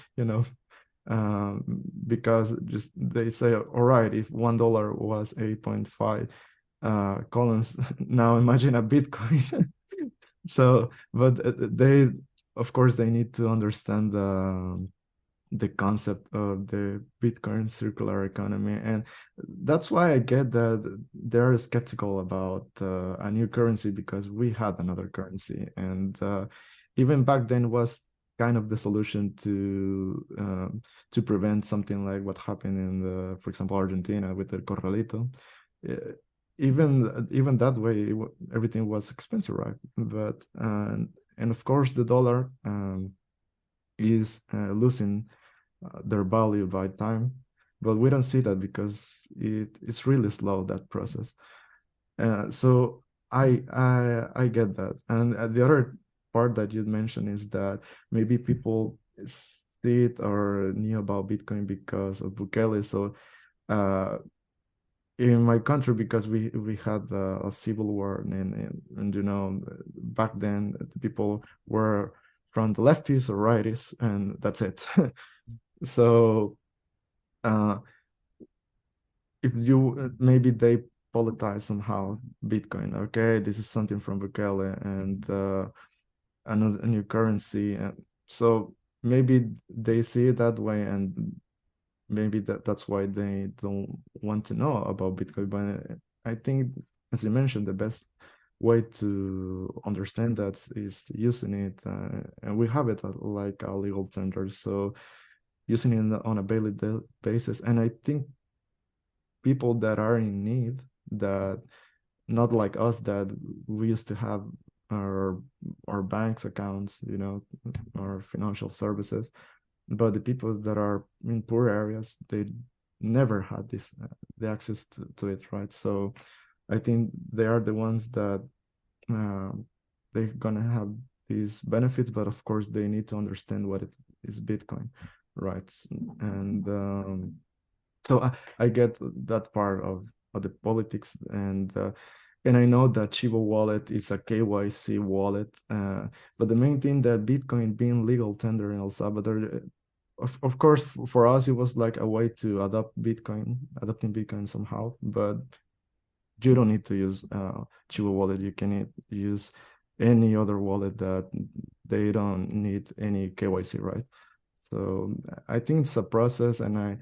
because just they say, all right, if $1 was 8.5 colons, now imagine a Bitcoin. So, but they, of course, they need to understand the concept of the Bitcoin circular economy. And that's why I get that they're skeptical about a new currency, because we had another currency. And even back then was kind of the solution to prevent something like what happened in for example, Argentina with the corralito. Even that way, everything was expensive, right? But and of course the dollar is losing their value by time, but we don't see that because it's really slow, that process. So I get that. And the other part that you mentioned is that maybe people see it or knew about Bitcoin because of Bukele. So in my country, because we had a civil war, and back then the people were from the lefties or righties, and that's it. So if you maybe they politize somehow Bitcoin, okay, this is something from Bukele and a new currency, and so maybe they see it that way, and maybe that's why they don't want to know about Bitcoin. But I think, as you mentioned, the best way to understand that is using it, and we have it like a legal tender, so using it on a daily basis. And I think people that are in need, that not like us, that we used to have our banks accounts, our financial services, but the people that are in poor areas, they never had the access to it, right? So I think they are the ones that they're gonna have these benefits, but of course they need to understand what it is Bitcoin, right? And so I get that part of the politics, and I know that Chivo wallet is a KYC wallet, but the main thing that Bitcoin being legal tender in El Salvador, of course, for us it was like a way to adopting Bitcoin somehow, but you don't need to use Chivo wallet. You can use any other wallet that they don't need any KYC, right? So I think it's a process, and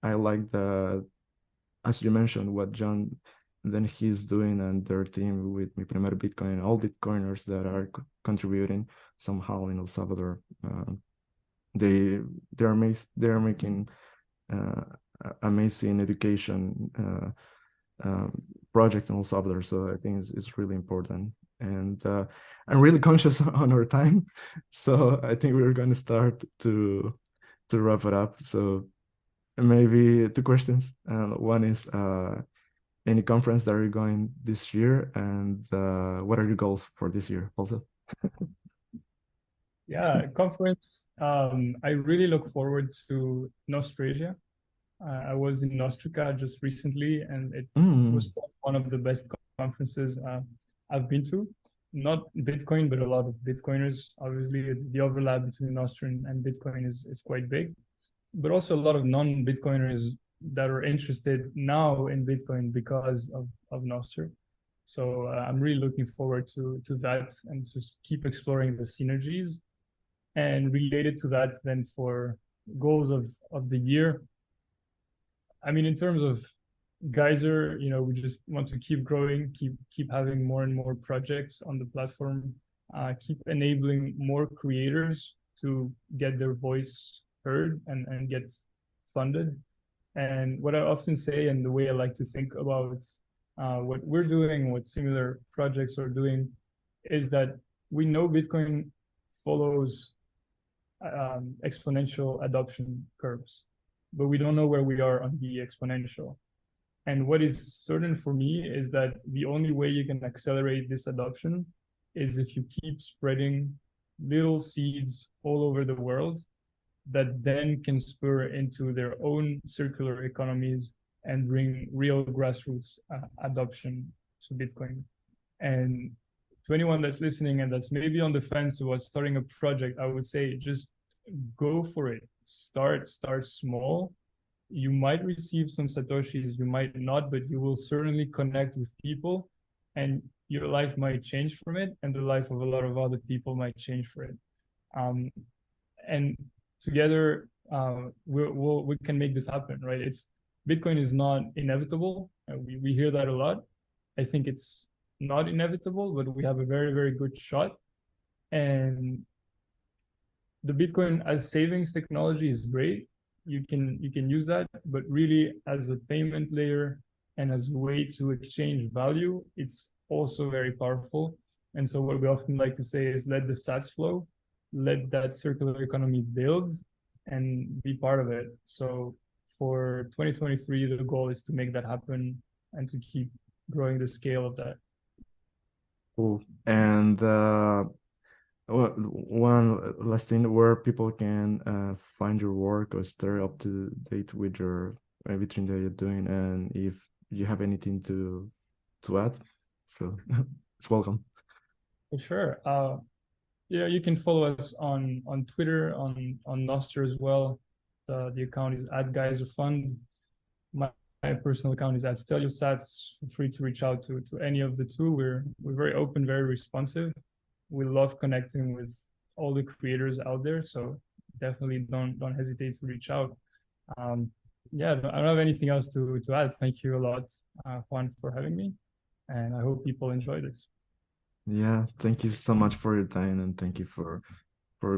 I like that, as you mentioned, what John then he's doing and their team with Mi Primer Bitcoin, all Bitcoiners that are contributing somehow in El Salvador. They are making amazing education projects in El Salvador. So I think it's really important. And I'm really conscious on our time, so I think we're going to start to wrap it up. So maybe two questions. One is any conference that are going this year, and what are your goals for this year also? Yeah, conference. I really look forward to Nostrasia. I was in Nostrica just recently, and it was one of the best conferences I've been to. Not Bitcoin, but a lot of Bitcoiners. Obviously, the overlap between Nostr and Bitcoin is quite big, but also a lot of non-Bitcoiners that are interested now in Bitcoin because of Nostr. So I'm really looking forward to that and to keep exploring the synergies. And related to that, then for goals of the year, I mean, in terms of Geyser, we just want to keep growing, keep having more and more projects on the platform, keep enabling more creators to get their voice heard and get funded. And what I often say, and the way I like to think about what we're doing, what similar projects are doing, is that we know Bitcoin follows exponential adoption curves, but we don't know where we are on the exponential. And what is certain for me is that the only way you can accelerate this adoption is if you keep spreading little seeds all over the world that then can spur into their own circular economies and bring real grassroots adoption to Bitcoin. And to anyone that's listening and that's maybe on the fence about starting a project, I would say just go for it. Start small. You might receive some Satoshis, you might not, but you will certainly connect with people and your life might change from it, and the life of a lot of other people might change for it. And together, we can make this happen, right? Bitcoin is not inevitable. We hear that a lot. I think it's not inevitable, but we have a very, very good shot. And the Bitcoin as savings technology is great. You can use that, but really as a payment layer and as a way to exchange value, it's also very powerful. And so what we often like to say is let the sats flow, let that circular economy build and be part of it. So for 2023, the goal is to make that happen and to keep growing the scale of that. Cool. And one last thing, where people can find your work or stay up to date with your everything that you're doing, and if you have anything to add, so it's welcome. For sure. You can follow us on Twitter, on Nostr as well. The account is @GeyserFund. My personal account is @SteliosSats. Feel free to reach out to any of the two. We're very open, very responsive. We love connecting with all the creators out there, so definitely don't hesitate to reach out. Yeah, I don't have anything else to add. Thank you a lot, Juan, for having me, and I hope people enjoy this. Yeah, thank you so much for your time, and thank you for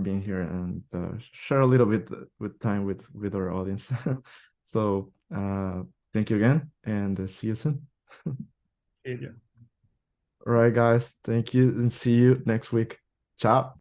being here and share a little bit with time with our audience. So thank you again, and see you soon. Yeah. All right, guys, thank you, and see you next week. Ciao.